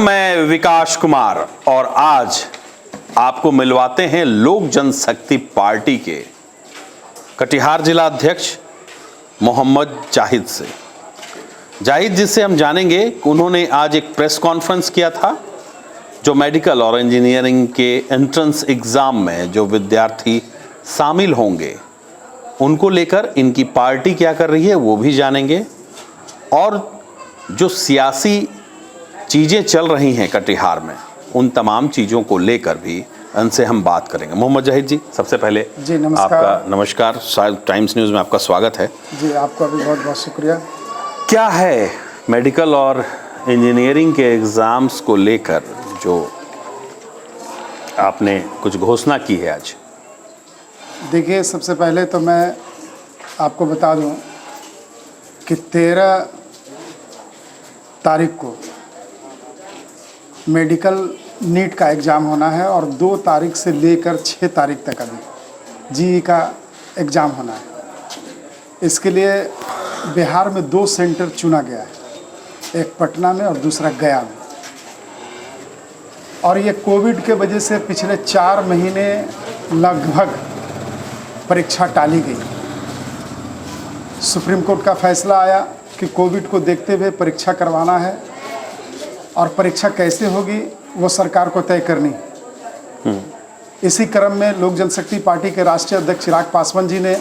मैं विकास कुमार और आज आपको मिलवाते हैं लोक जनशक्ति पार्टी के कटिहार जिला अध्यक्ष मोहम्मद जाहिद से। जाहिद जी से हम जानेंगे कि उन्होंने आज एक प्रेस कॉन्फ्रेंस किया था जो मेडिकल और इंजीनियरिंग के एंट्रेंस एग्ज़ाम में जो विद्यार्थी शामिल होंगे उनको लेकर इनकी पार्टी क्या कर रही है वो भी जानेंगे, और जो सियासी चीज़ें चल रही हैं कटिहार में उन तमाम चीज़ों को लेकर भी उनसे हम बात करेंगे। मोहम्मद जाहिद जी, सबसे पहले जी नमस्कार। आपका नमस्कार, शायद टाइम्स न्यूज़ में आपका स्वागत है। जी आपका भी बहुत बहुत शुक्रिया। क्या है मेडिकल और इंजीनियरिंग के एग्ज़ाम्स को लेकर जो आपने कुछ घोषणा की है आज? देखिए, सबसे पहले तो मैं आपको बता दूं कि 13 तारीख को मेडिकल नीट का एग्ज़ाम होना है और 2 तारीख से लेकर 6 तारीख तक अभी जीई का एग्ज़ाम होना है। इसके लिए बिहार में 2 सेंटर चुना गया है, एक पटना में और दूसरा गया में। और ये कोविड के वजह से पिछले 4 महीने लगभग परीक्षा टाली गई। सुप्रीम कोर्ट का फैसला आया कि कोविड को देखते हुए परीक्षा करवाना है और परीक्षा कैसे होगी वो सरकार को तय करनी। इसी क्रम में लोक जनशक्ति पार्टी के राष्ट्रीय अध्यक्ष चिराग पासवान जी ने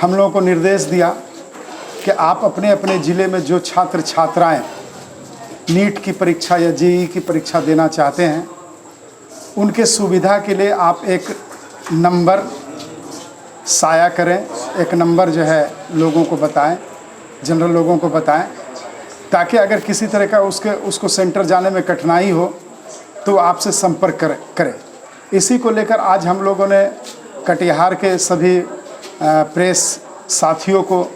हम लोगों को निर्देश दिया कि आप अपने अपने ज़िले में जो छात्र छात्राएं नीट की परीक्षा या जेईई की परीक्षा देना चाहते हैं उनके सुविधा के लिए आप एक नंबर साया करें, एक नंबर जो है लोगों को बताएं, जनरल लोगों को बताएं, ताकि अगर किसी तरह का उसको सेंटर जाने में कठिनाई हो तो आपसे संपर्क करें। इसी को लेकर आज हम लोगों ने कटिहार के सभी प्रेस साथियों को,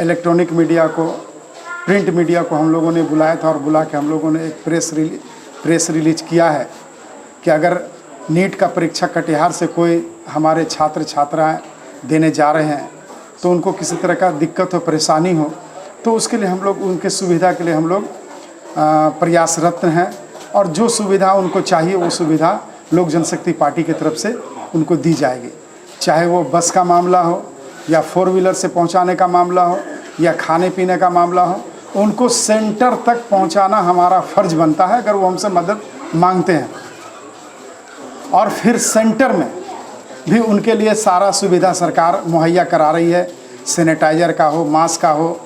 इलेक्ट्रॉनिक मीडिया को, प्रिंट मीडिया को हम लोगों ने बुलाया था और बुला के हम लोगों ने एक प्रेस रिलीज किया है कि अगर नीट का परीक्षा कटिहार से कोई हमारे छात्र छात्राएं देने जा रहे हैं तो उनको किसी तरह का दिक्कत हो, परेशानी हो, तो उसके लिए हम लोग उनके सुविधा के लिए हम लोग प्रयासरत हैं और जो सुविधा उनको चाहिए वो सुविधा लोक जनशक्ति पार्टी की तरफ से उनको दी जाएगी। चाहे वो बस का मामला हो या 4 व्हीलर से पहुंचाने का मामला हो या खाने पीने का मामला हो, उनको सेंटर तक पहुंचाना हमारा फ़र्ज बनता है अगर वो हमसे मदद मांगते हैं। और फिर सेंटर में भी उनके लिए सारा सुविधा सरकार मुहैया करा रही है। सैनिटाइज़र का हो, मास्क का हो,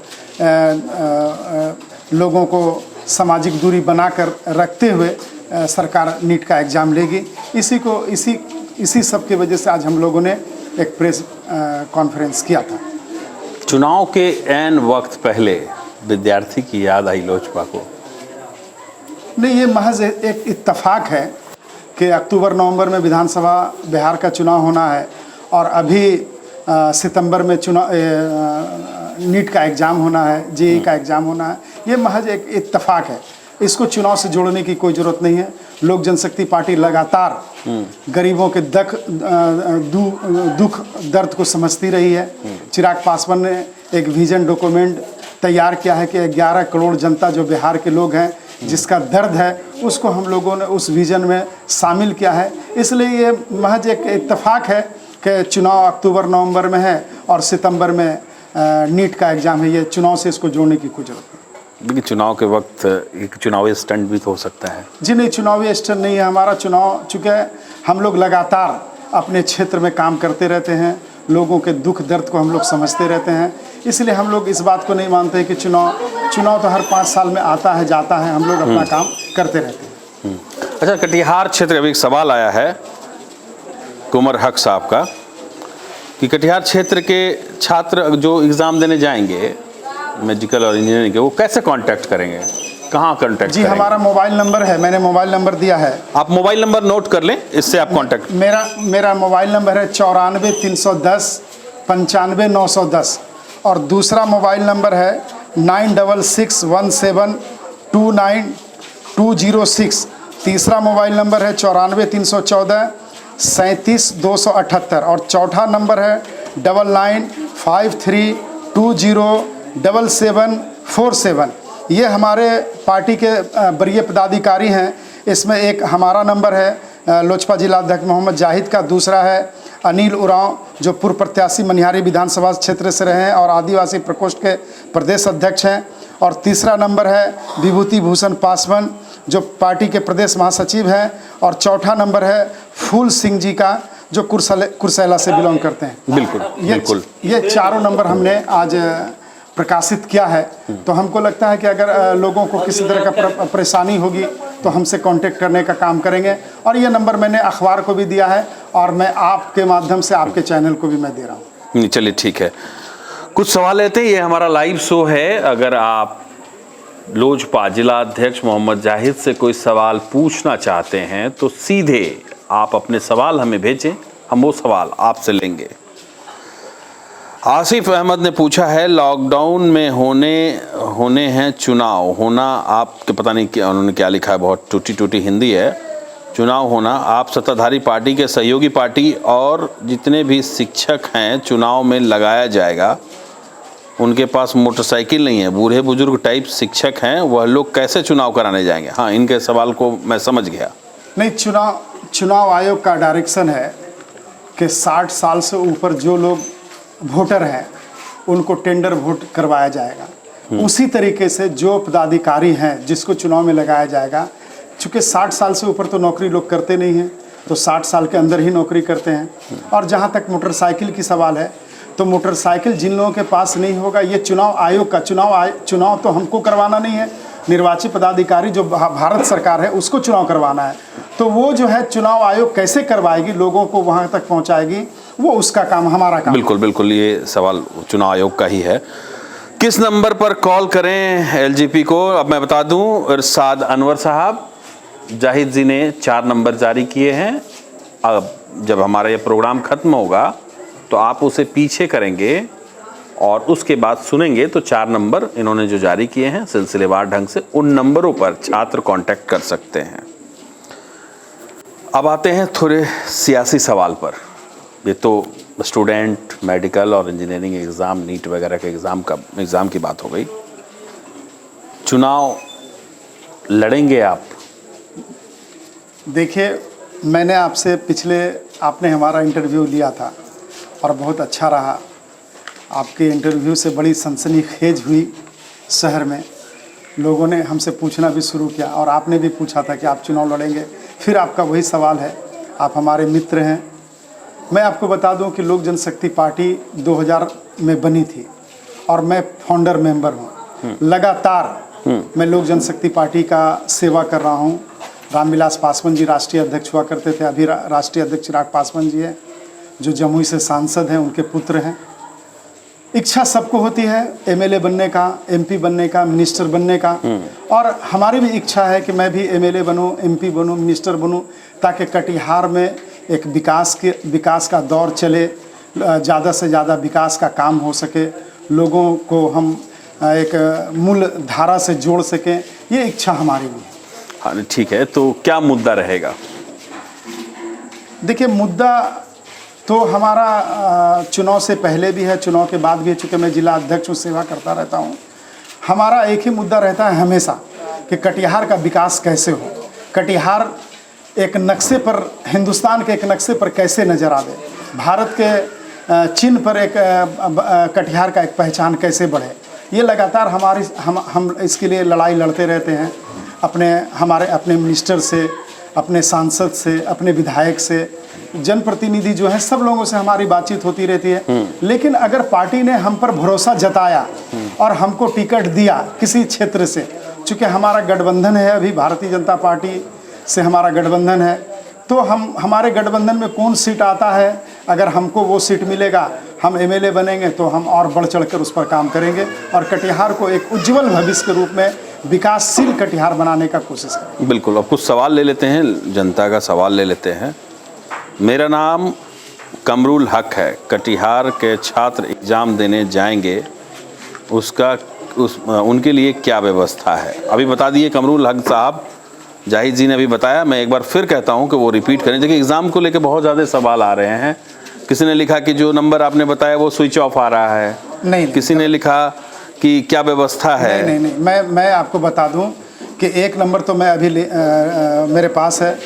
लोगों को सामाजिक दूरी बनाकर रखते हुए सरकार नीट का एग्ज़ाम लेगी। इसी सब की वजह से आज हम लोगों ने एक प्रेस कॉन्फ्रेंस किया था। चुनाव के ऐन वक्त पहले विद्यार्थी की याद आई लोजपा को? नहीं, ये महज एक इत्तेफाक है कि अक्टूबर नवंबर में विधानसभा बिहार का चुनाव होना है और अभी सितंबर में नीट का एग्ज़ाम होना है, जेईई का एग्ज़ाम होना है। ये महज एक इत्तेफाक है, इसको चुनाव से जोड़ने की कोई ज़रूरत नहीं है। लोक जनशक्ति पार्टी लगातार गरीबों के दुख दर्द को समझती रही है। चिराग पासवान ने एक विजन डॉक्यूमेंट तैयार किया है कि 11 करोड़ जनता जो बिहार के लोग हैं जिसका दर्द है उसको हम लोगों ने उस विज़न में शामिल किया है। इसलिए ये महज एक इत्तेफाक है कि चुनाव अक्टूबर नवंबर में है और सितंबर में नीट का एग्ज़ाम है। ये चुनाव से इसको जोड़ने की कोई ज़रूरत नहीं। लेकिन चुनाव के वक्त एक चुनावी स्टंट भी तो हो सकता है। जी नहीं, चुनावी स्टंट नहीं है हमारा। चुनाव चूँकि हम लोग लगातार अपने क्षेत्र में काम करते रहते हैं, लोगों के दुख दर्द को हम लोग समझते रहते हैं, इसलिए हम लोग इस बात को नहीं मानते कि चुनाव तो हर 5 साल में आता है जाता है। हम लोग अपना काम करते रहते हैं। अच्छा, कटिहार क्षेत्र, अभी एक सवाल आया है कुमर हक साहब का कि कटिहार क्षेत्र के छात्र जो एग्ज़ाम देने जाएंगे मेडिकल और इंजीनियरिंग के, वो कैसे कांटेक्ट करेंगे, कहाँ कांटेक्ट जी करेंगे? हमारा मोबाइल नंबर है, मैंने मोबाइल नंबर दिया है। आप मोबाइल नंबर नोट कर लें, इससे आप कांटेक्ट। मेरा मोबाइल नंबर है 94 310 95 910 और दूसरा मोबाइल नंबर है 9661 29 206। तीसरा मोबाइल नंबर है 94 314 37 278 और चौथा नंबर है 99 53 20 7747। ये हमारे पार्टी के वरीय पदाधिकारी हैं। इसमें एक हमारा नंबर है लोजपा जिलाध्यक्ष मोहम्मद जाहिद का, दूसरा है अनिल उरांव जो पूर्व प्रत्याशी मनिहारी विधानसभा क्षेत्र से रहे हैं और आदिवासी प्रकोष्ठ के प्रदेश अध्यक्ष हैं, और तीसरा नंबर है विभूति भूषण पासवान जो पार्टी के प्रदेश महासचिव हैं, और चौथा नंबर है फूल सिंह जी का जो कुर्सेला से बिलोंग करते हैं। बिल्कुल बिल्कुल। ये चारों नंबर हमने आज प्रकाशित किया है। तो हमको लगता है कि अगर लोगों को किसी तरह का परेशानी होगी तो हमसे कांटेक्ट करने का काम करेंगे, और ये नंबर मैंने अखबार को भी दिया है और मैं आपके माध्यम से आपके चैनल को भी मैं दे रहा हूँ। चलिए ठीक है, कुछ सवाल लेते हैं। ये हमारा लाइव शो है। अगर आप लोजपा जिला अध्यक्ष मोहम्मद जाहिद से कोई सवाल पूछना चाहते हैं तो सीधे आप अपने सवाल हमें भेजें, हम वो सवाल आपसे लेंगे। आसिफ अहमद ने पूछा है, लॉकडाउन में होने हैं चुनाव होना, आपके पता नहीं क्या उन्होंने क्या लिखा है, बहुत टूटी टूटी हिंदी है। चुनाव होना, आप सत्ताधारी पार्टी के सहयोगी पार्टी और जितने भी शिक्षक हैं चुनाव में लगाया जाएगा, उनके पास मोटरसाइकिल नहीं है, बूढ़े बुजुर्ग टाइप शिक्षक हैं, वह लोग कैसे चुनाव कराने जाएंगे? हाँ, इनके सवाल को मैं समझ गया। नहीं, चुनाव आयोग का डायरेक्शन है कि 60 साल से ऊपर जो लोग वोटर हैं उनको टेंडर वोट करवाया जाएगा। उसी तरीके से जो पदाधिकारी हैं जिसको चुनाव में लगाया जाएगा, चूँकि 60 साल से ऊपर तो नौकरी लोग करते नहीं हैं, तो 60 साल के अंदर ही नौकरी करते हैं। और जहाँ तक मोटरसाइकिल की सवाल है, तो मोटरसाइकिल जिन लोगों के पास नहीं होगा, ये चुनाव आयोग का चुनाव तो हमको करवाना नहीं है, निर्वाचित पदाधिकारी जो भारत सरकार है उसको चुनाव करवाना है। तो वो जो है चुनाव आयोग कैसे करवाएगी, लोगों को वहाँ तक पहुँचाएगी, वो उसका काम, हमारा काम। बिल्कुल बिल्कुल, ये सवाल चुनाव आयोग का ही है। किस नंबर पर कॉल करें एलजीपी को? अब मैं बता दूं, इरशाद अनवर साहब, जाहिद जी ने 4 नंबर जारी किए हैं। अब जब हमारा ये प्रोग्राम खत्म होगा तो आप उसे पीछे करेंगे और उसके बाद सुनेंगे तो 4 नंबर इन्होंने जो जारी किए हैं सिलसिलेवार ढंग से, उन नंबरों पर छात्र कांटेक्ट कर सकते हैं। अब आते हैं थोड़े सियासी सवाल पर। ये तो स्टूडेंट मेडिकल और इंजीनियरिंग एग्ज़ाम, नीट वगैरह के एग्ज़ाम की बात हो गई। चुनाव लड़ेंगे आप? देखिए, मैंने आपसे आपने हमारा इंटरव्यू लिया था और बहुत अच्छा रहा। आपके इंटरव्यू से बड़ी सनसनीखेज हुई शहर में, लोगों ने हमसे पूछना भी शुरू किया और आपने भी पूछा था कि आप चुनाव लड़ेंगे। फिर आपका वही सवाल है, आप हमारे मित्र हैं। मैं आपको बता दूं कि लोक जनशक्ति पार्टी 2000 में बनी थी और मैं फाउंडर मेंबर हूं। लगातार मैं लोक जनशक्ति पार्टी का सेवा कर रहा हूं। रामविलास पासवान जी राष्ट्रीय अध्यक्ष हुआ करते थे, अभी राष्ट्रीय अध्यक्ष चिराग पासवान जी हैं जो जमुई से सांसद हैं, उनके पुत्र हैं। इच्छा सबको होती है एमएलए बनने का, एमपी बनने का, मिनिस्टर बनने का, और हमारी भी इच्छा है कि मैं भी एमएलए बनूं, एमपी बनूं, मिनिस्टर बनूं, ताकि कटिहार में एक विकास का दौर चले, ज़्यादा से ज़्यादा विकास का काम हो सके, लोगों को हम एक मूल धारा से जोड़ सकें, ये इच्छा हमारी भी है। हाँ ठीक है, तो क्या मुद्दा रहेगा? देखिए, मुद्दा तो हमारा चुनाव से पहले भी है, चुनाव के बाद भी है, चूँकि मैं जिला अध्यक्ष हूँ, सेवा करता रहता हूँ। हमारा एक ही मुद्दा रहता है हमेशा कि कटिहार का विकास कैसे हो, कटिहार एक नक्शे पर, हिंदुस्तान के एक नक्शे पर कैसे नज़र आवे, भारत के चिन्ह पर एक कटिहार का एक पहचान कैसे बढ़े। ये लगातार हम इसके लिए लड़ाई लड़ते रहते हैं, अपने मिनिस्टर से, अपने सांसद से, अपने विधायक से, जनप्रतिनिधि जो है, सब लोगों से हमारी बातचीत होती रहती है। लेकिन अगर पार्टी ने हम पर भरोसा जताया और हमको टिकट दिया किसी क्षेत्र से, चूँकि हमारा गठबंधन है, अभी भारतीय जनता पार्टी से हमारा गठबंधन है, तो हमारे गठबंधन में कौन सीट आता है, अगर हमको वो सीट मिलेगा, हम एमएलए बनेंगे, तो हम और बढ़ चढ़कर उस पर काम करेंगे और कटिहार को एक उज्जवल भविष्य के रूप में विकासशील कटिहार बनाने का कोशिश करेंगे। बिल्कुल। अब कुछ सवाल ले लेते हैं, जनता का सवाल ले लेते हैं। मेरा नाम कमरुल हक है, कटिहार के छात्र एग्ज़ाम देने जाएंगे, उनके लिए क्या व्यवस्था है? अभी बता दिए कमरुल हक साहब, जाहिद जी ने अभी बताया, मैं एक बार फिर कहता हूं कि वो रिपीट करें। देखिए, एग्ज़ाम को लेकर बहुत ज़्यादा सवाल आ रहे हैं। किसी ने लिखा कि जो नंबर आपने बताया वो स्विच ऑफ आ रहा है, नहीं। किसी ने लिखा कि क्या व्यवस्था है? नहीं, मैं आपको बता दूं कि एक नंबर तो मैं अभी मेरे पास है,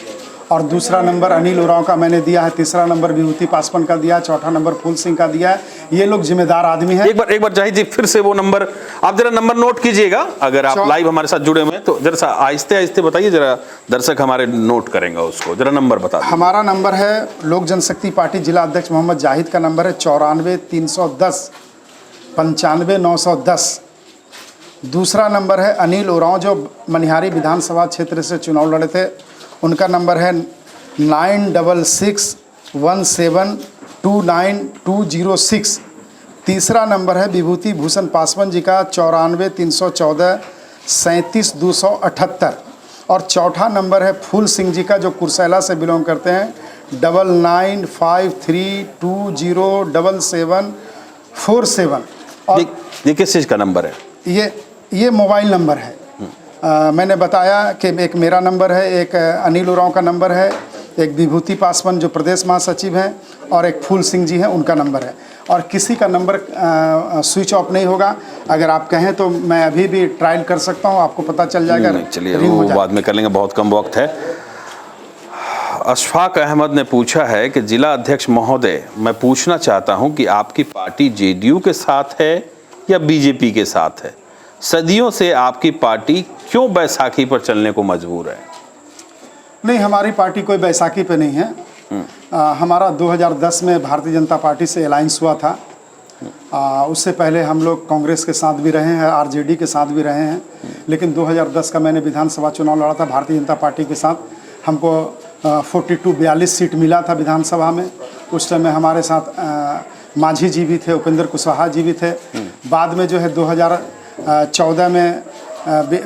और दूसरा नंबर अनिल उरांव का मैंने दिया है, तीसरा नंबर विभूति पासवान का दिया है, चौथा नंबर फूल सिंह का दिया है। ये लोग जिम्मेदार आदमी हैं। एक बार जाहिद जी फिर से वो नंबर आप जरा नंबर नोट कीजिएगा, अगर आप लाइव हमारे साथ जुड़े हुए हैं तो जरा सा आहिस्ते आहिस्ते बताइए, जरा दर्शक हमारे नोट करेंगे उसको। जरा नंबर बता दीजिए। हमारा नंबर है लोक जनशक्ति पार्टी जिला अध्यक्ष मोहम्मद जाहिद का नंबर है 94 310 95 910। दूसरा नंबर है अनिल उरांव जो मनिहारी विधानसभा क्षेत्र से चुनाव लड़े थे, उनका नंबर है 9617292206। तीसरा नंबर है विभूति भूषण पासवान जी का 94 314 37 278। और चौथा नंबर है फूल सिंह जी का जो कुरसैला से बिलोंग करते हैं 9953207747। और ये किस चीज़ का नंबर है? ये मोबाइल नंबर है। मैंने बताया कि एक मेरा नंबर है, एक अनिल उरांव का नंबर है, एक विभूति पासवान जो प्रदेश महासचिव हैं, और एक फूल सिंह जी हैं उनका नंबर है। और किसी का नंबर स्विच ऑफ नहीं होगा। अगर आप कहें तो मैं अभी भी ट्रायल कर सकता हूं, आपको पता चल जाएगा। चलिए वो बाद में कर लेंगे, बहुत कम वक्त है। अशफाक अहमद ने पूछा है कि जिला अध्यक्ष महोदय, मैं पूछना चाहता हूं कि आपकी पार्टी जेडीयू के साथ है या बीजेपी के साथ है? सदियों से आपकी पार्टी क्यों बैसाखी पर चलने को मजबूर है? नहीं, हमारी पार्टी कोई बैसाखी पे नहीं है। हमारा 2010 में भारतीय जनता पार्टी से अलायंस हुआ था। उससे पहले हम लोग कांग्रेस के साथ भी रहे हैं, आरजेडी के साथ भी रहे हैं। लेकिन 2010 का मैंने विधानसभा चुनाव लड़ा था भारतीय जनता पार्टी के साथ। हमको 42 सीट मिला था विधानसभा में। उस टाइम में हमारे साथ मांझी जी भी थे, उपेंद्र कुशवाहा जी भी थे। बाद में जो है 2014 में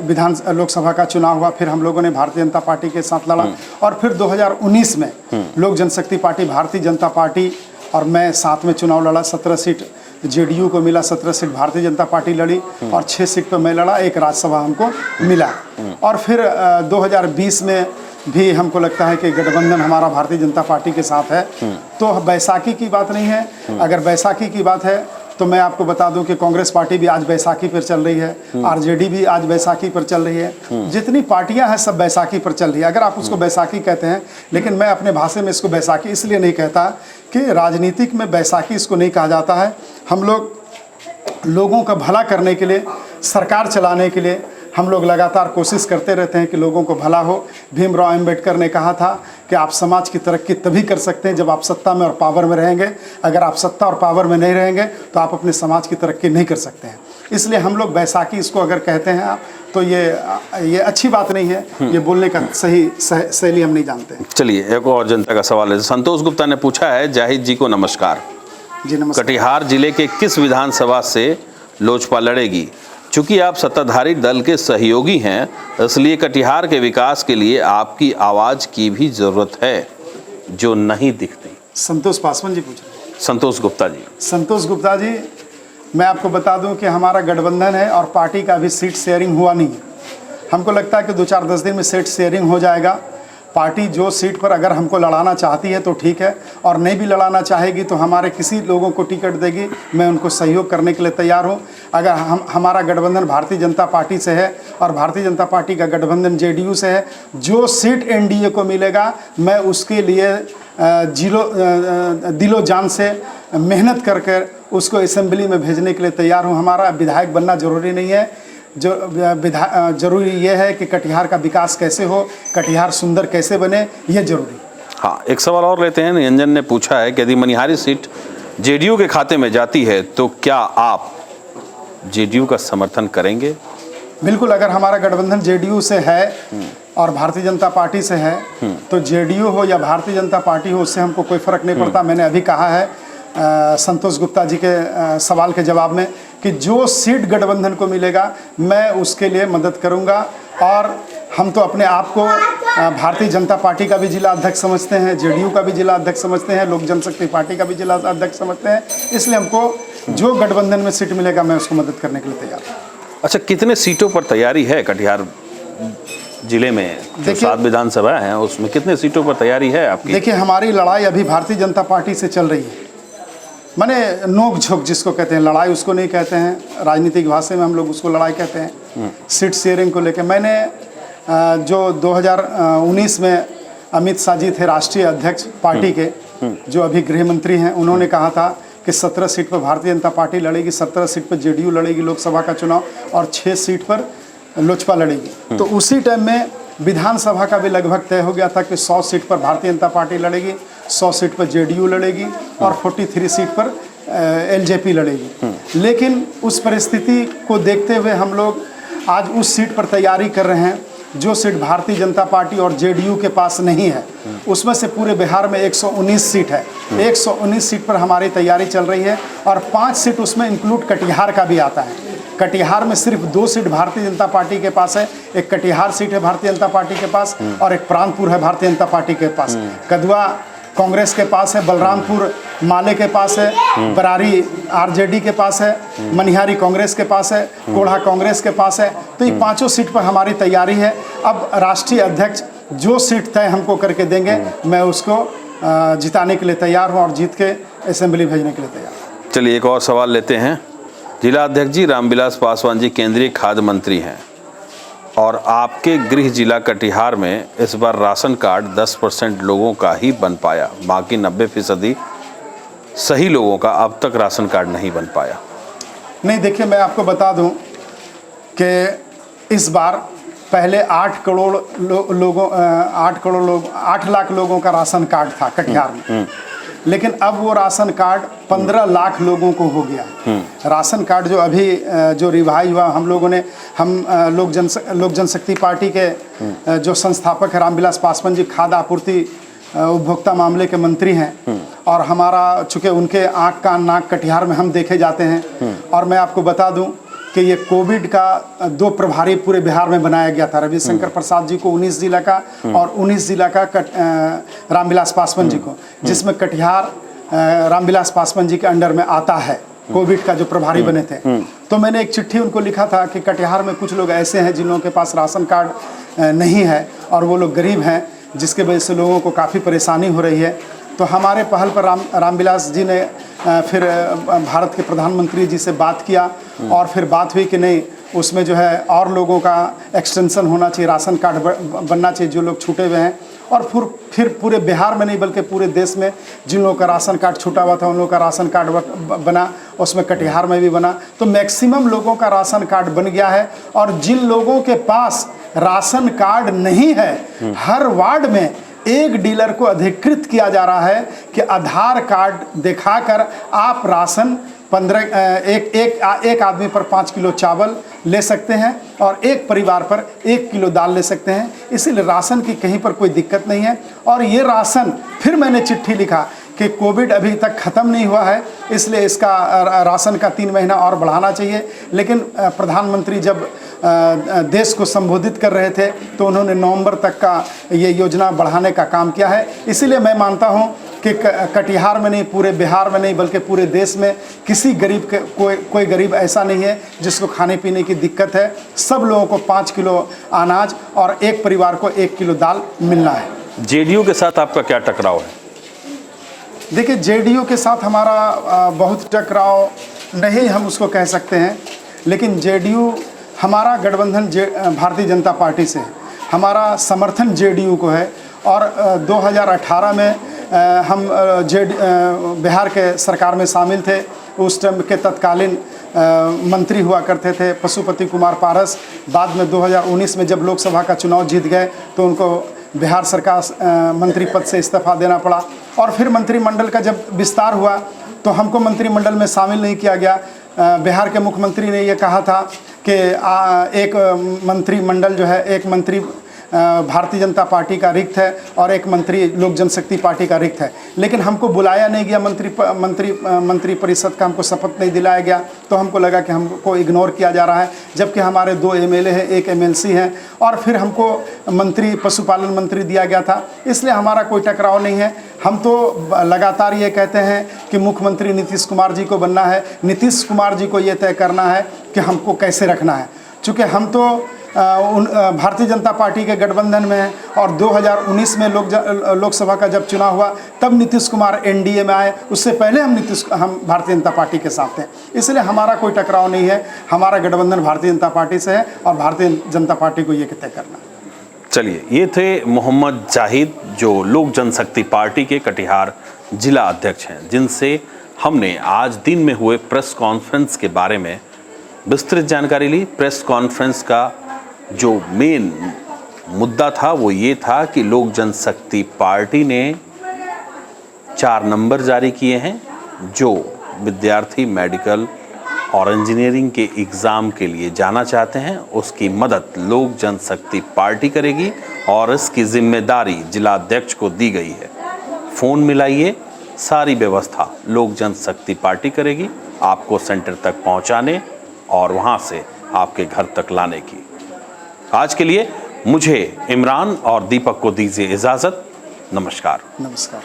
विधान लोकसभा का चुनाव हुआ, फिर हम लोगों ने भारतीय जनता पार्टी के साथ लड़ा। और फिर 2019 में लोक जनशक्ति पार्टी, भारतीय जनता पार्टी और मैं साथ में चुनाव लड़ा। 17 सीट जेडीयू को मिला, 17 सीट भारतीय जनता पार्टी लड़ी और 6 सीट पर मैं लड़ा, एक राज्यसभा हमको मिला। और फिर 2020 में भी हमको लगता है कि गठबंधन हमारा भारतीय जनता पार्टी के साथ है। तो बैसाखी की बात नहीं है। अगर बैसाखी की बात है तो मैं आपको बता दूं कि कांग्रेस पार्टी भी आज बैसाखी पर चल रही है, आरजेडी भी आज बैसाखी पर चल रही है। जितनी पार्टियां हैं सब बैसाखी पर चल रही है। अगर आप उसको बैसाखी कहते हैं, लेकिन मैं अपने भाषा में इसको बैसाखी इसलिए नहीं कहता कि राजनीतिक में बैसाखी इसको नहीं कहा जाता है। हम लोग लोगों का भला करने के लिए, सरकार चलाने के लिए हम लोग लगातार कोशिश करते रहते हैं कि लोगों को भला हो। भीमराव अंबेडकर ने कहा था कि आप समाज की तरक्की तभी कर सकते हैं जब आप सत्ता में और पावर में रहेंगे। अगर आप सत्ता और पावर में नहीं रहेंगे तो आप अपने समाज की तरक्की नहीं कर सकते हैं। इसलिए हम लोग बैसाखी इसको अगर कहते हैं आप तो ये अच्छी बात नहीं है। ये बोलने का सही शैली हम नहीं जानते हैं। चलिए एक और जनता का सवाल है। संतोष गुप्ता ने पूछा है, जाहिद जी को नमस्कार। जी नमस्कार। कटिहार जिले के किस विधानसभा से लोजपा लड़ेगी? चूंकि आप सत्ताधारी दल के सहयोगी हैं, इसलिए कटिहार के विकास के लिए आपकी आवाज की भी जरूरत है जो नहीं दिखती। संतोष पासवान जी पूछ रहे हैं। संतोष गुप्ता जी। संतोष गुप्ता जी, मैं आपको बता दूं कि हमारा गठबंधन है और पार्टी का अभी सीट शेयरिंग हुआ नहीं है। हमको लगता है कि 2-4-10 दिन में सीट शेयरिंग हो जाएगा। पार्टी जो सीट पर अगर हमको लड़ाना चाहती है तो ठीक है, और नहीं भी लड़ाना चाहेगी तो हमारे किसी लोगों को टिकट देगी, मैं उनको सहयोग करने के लिए तैयार हूं। अगर हमारा गठबंधन भारतीय जनता पार्टी से है और भारतीय जनता पार्टी का गठबंधन जेडीयू से है, जो सीट एनडीए को मिलेगा मैं उसके लिए दिलो जान से मेहनत कर उसको असेंबली में भेजने के लिए तैयार हूँ। हमारा विधायक बनना ज़रूरी नहीं है। जो जरूरी ये है कि कटिहार का विकास कैसे हो, कटिहार सुंदर कैसे बने, ये जरूरी। हाँ, एक सवाल और लेते हैं। निरंजन ने पूछा है कि यदि मनिहारी सीट जेडीयू के खाते में जाती है तो क्या आप जेडीयू का समर्थन करेंगे? बिल्कुल, अगर हमारा गठबंधन जेडीयू से है और भारतीय जनता पार्टी से है तो जेडीयू हो या भारतीय जनता पार्टी हो, उससे हमको कोई फर्क नहीं पड़ता। मैंने अभी कहा है संतोष गुप्ता जी के सवाल के जवाब में कि जो सीट गठबंधन को मिलेगा मैं उसके लिए मदद करूंगा। और हम तो अपने आप को भारतीय जनता पार्टी का भी जिला अध्यक्ष समझते हैं, जेडीयू का भी जिला अध्यक्ष समझते हैं, लोक जनशक्ति पार्टी का भी जिला अध्यक्ष समझते हैं। इसलिए हमको जो गठबंधन में सीट मिलेगा मैं उसको मदद करने के लिए तैयार हूँ। अच्छा, कितने सीटों पर तैयारी है कटिहार जिले में? जो 7 विधानसभा हैं उसमें कितने सीटों पर तैयारी है आपकी? देखिए, हमारी लड़ाई अभी भारतीय जनता पार्टी से चल रही है। माने नोक झोंक जिसको कहते हैं, लड़ाई उसको नहीं कहते हैं, राजनीतिक भाषा में हम लोग उसको लड़ाई कहते हैं। सीट शेयरिंग को लेकर मैंने जो 2019 में अमित शाह जी थे राष्ट्रीय अध्यक्ष पार्टी के, जो अभी गृह मंत्री हैं, उन्होंने कहा था कि 17 सीट पर भारतीय जनता पार्टी लड़ेगी, 17 सीट पर जेडीयू लड़ेगी लोकसभा का चुनाव और 6 सीट पर लोजपा लड़ेगी। तो उसी टाइम में विधानसभा का भी लगभग तय हो गया था कि 100 सीट पर भारतीय जनता पार्टी लड़ेगी, 100 सीट पर जेडीयू लड़ेगी और 43 सीट पर एलजेपी लड़ेगी। लेकिन उस परिस्थिति को देखते हुए हम लोग आज उस सीट पर तैयारी कर रहे हैं जो सीट भारतीय जनता पार्टी और जेडीयू के पास नहीं है। उसमें से पूरे बिहार में 119 सीट है। 119 सीट पर हमारी तैयारी चल रही है और 5 सीट उसमें इंक्लूड कटिहार का भी आता है। कटिहार में सिर्फ 2 सीट भारतीय जनता पार्टी के पास है। एक कटिहार सीट है भारतीय जनता पार्टी के पास और एक प्राणपुर है भारतीय जनता पार्टी के पास। कदवा कांग्रेस के पास है, बलरामपुर माले के पास है, बरारी आरजेडी के पास है, मनिहारी कांग्रेस के पास है, कोढ़ा कांग्रेस के पास है। तो ये 5 सीट पर हमारी तैयारी है। अब राष्ट्रीय अध्यक्ष जो सीट तय हमको करके देंगे मैं उसको जिताने के लिए तैयार हूँ और जीत के असेंबली भेजने के लिए तैयार हूँ। चलिए एक और सवाल लेते हैं। जिला अध्यक्ष जी, रामविलास पासवान जी केंद्रीय खाद्य मंत्री हैं और आपके गृह जिला कटिहार में इस बार राशन कार्ड 10% लोगों का ही बन पाया, बाकी 90% सही लोगों का अब तक राशन कार्ड नहीं बन पाया। नहीं, देखिए मैं आपको बता दूं कि इस बार पहले 8 लाख लोगों का राशन कार्ड था कटिहार में, लेकिन अब वो राशन कार्ड 15 लाख लोगों को हो गया। राशन कार्ड जो अभी जो रिवाइज हुआ, हम लोगों ने लोक जनशक्ति पार्टी के जो संस्थापक है रामविलास पासवान जी खाद्य आपूर्ति उपभोक्ता मामले के मंत्री हैं और हमारा चूँकि उनके आँख कान नाक कटिहार में हम देखे जाते हैं। और मैं आपको बता दूं कि ये कोविड का 2 प्रभारी पूरे बिहार में बनाया गया था, रविशंकर प्रसाद जी को 19 जिला का और 19 जिला का रामविलास पासवान जी को, जिसमें कटिहार रामविलास पासवान जी के अंडर में आता है कोविड का जो प्रभारी बने थे। तो मैंने एक चिट्ठी उनको लिखा था कि कटिहार में कुछ लोग ऐसे हैं जिन लोगों के पास राशन कार्ड नहीं है और वो लोग गरीब हैं, जिसके वजह से लोगों को काफ़ी परेशानी हो रही है। तो हमारे पहल पर रामविलास जी ने फिर भारत के प्रधानमंत्री जी से बात किया और फिर बात हुई कि नहीं, उसमें जो है और लोगों का एक्सटेंशन होना चाहिए, राशन कार्ड बनना चाहिए जो लोग छूटे हुए हैं। और फिर पूरे बिहार में नहीं बल्कि पूरे देश में जिन लोगों का राशन कार्ड छूटा हुआ था उन लोगों का राशन कार्ड बना, उसमें कटिहार में भी बना। तो मैक्सिमम लोगों का राशन कार्ड बन गया है। और जिन लोगों के पास राशन कार्ड नहीं है, हर वार्ड में एक डीलर को अधिकृत किया जा रहा है कि आधार कार्ड दिखाकर आप राशन 15 एक आदमी पर 5 किलो चावल ले सकते हैं और एक परिवार पर 1 किलो दाल ले सकते हैं। इसीलिए राशन की कहीं पर कोई दिक्कत नहीं है। और ये राशन, फिर मैंने चिट्ठी लिखा कि कोविड अभी तक ख़त्म नहीं हुआ है, इसलिए इसका राशन का 3 महीना और बढ़ाना चाहिए। लेकिन प्रधानमंत्री जब देश को संबोधित कर रहे थे तो उन्होंने नवंबर तक का ये योजना बढ़ाने का काम किया है। इसीलिए मैं मानता हूं कि कटिहार में नहीं, पूरे बिहार में नहीं बल्कि पूरे देश में किसी गरीब के कोई गरीब ऐसा नहीं है जिसको खाने पीने की दिक्कत है। सब लोगों को 5 किलो अनाज और एक परिवार को 1 किलो दाल मिलना है। जेडीयू के साथ आपका क्या टकराव है? देखिए, जेडीयू के साथ हमारा बहुत टकराव नहीं हम उसको कह सकते हैं, लेकिन जेडीयू हमारा गठबंधन भारतीय जनता पार्टी से है, हमारा समर्थन जेडीयू को है। और 2018 में हम बिहार के सरकार में शामिल थे। उस टाइम के तत्कालीन मंत्री हुआ करते थे पशुपति कुमार पारस। बाद में 2019 में जब लोकसभा का चुनाव जीत गए तो उनको बिहार सरकार मंत्री पद से इस्तीफा देना पड़ा। और फिर मंत्रिमंडल का जब विस्तार हुआ तो हमको मंत्रिमंडल में शामिल नहीं किया गया। बिहार के मुख्यमंत्री ने ये कहा था कि एक मंत्रिमंडल जो है, एक मंत्री भारतीय जनता पार्टी का रिक्त है और एक मंत्री लोक जनशक्ति पार्टी का रिक्त है। लेकिन हमको बुलाया नहीं गया, मंत्री परिषद का हमको शपथ नहीं दिलाया गया। तो हमको लगा कि हमको इग्नोर किया जा रहा है, जबकि हमारे 2 एमएलए हैं, 1 एमएलसी हैं। और फिर हमको पशुपालन मंत्री दिया गया था। इसलिए हमारा कोई टकराव नहीं है। हम तो लगातार ये कहते हैं कि मुख्यमंत्री नीतीश कुमार जी को बनना है, नीतीश कुमार जी को ये तय करना है कि हमको कैसे रखना है। चूँकि हम तो भारतीय जनता पार्टी के गठबंधन में हैं और 2019 में लोकसभा का जब चुनाव हुआ तब नीतीश कुमार एनडीए में आए। उससे पहले हम भारतीय जनता पार्टी के साथ थे। इसलिए हमारा कोई टकराव नहीं है। हमारा गठबंधन भारतीय जनता पार्टी से है और भारतीय जनता पार्टी को ये तय करना। चलिए, ये थे मोहम्मद जाहिद, जो लोक जनशक्ति पार्टी के कटिहार जिला अध्यक्ष हैं, जिनसे हमने आज दिन में हुए प्रेस कॉन्फ्रेंस के बारे में विस्तृत जानकारी ली। प्रेस कॉन्फ्रेंस का जो मेन मुद्दा था वो ये था कि लोक जनशक्ति पार्टी ने 4 नंबर जारी किए हैं। जो विद्यार्थी मेडिकल और इंजीनियरिंग के एग्ज़ाम के लिए जाना चाहते हैं उसकी मदद लोक जनशक्ति पार्टी करेगी और इसकी जिम्मेदारी जिलाध्यक्ष को दी गई है। फ़ोन मिलाइए, सारी व्यवस्था लोक जनशक्ति पार्टी करेगी, आपको सेंटर तक पहुंचाने और वहां से आपके घर तक लाने की। आज के लिए मुझे, इमरान और दीपक को दीजिए इजाज़त। नमस्कार। नमस्कार।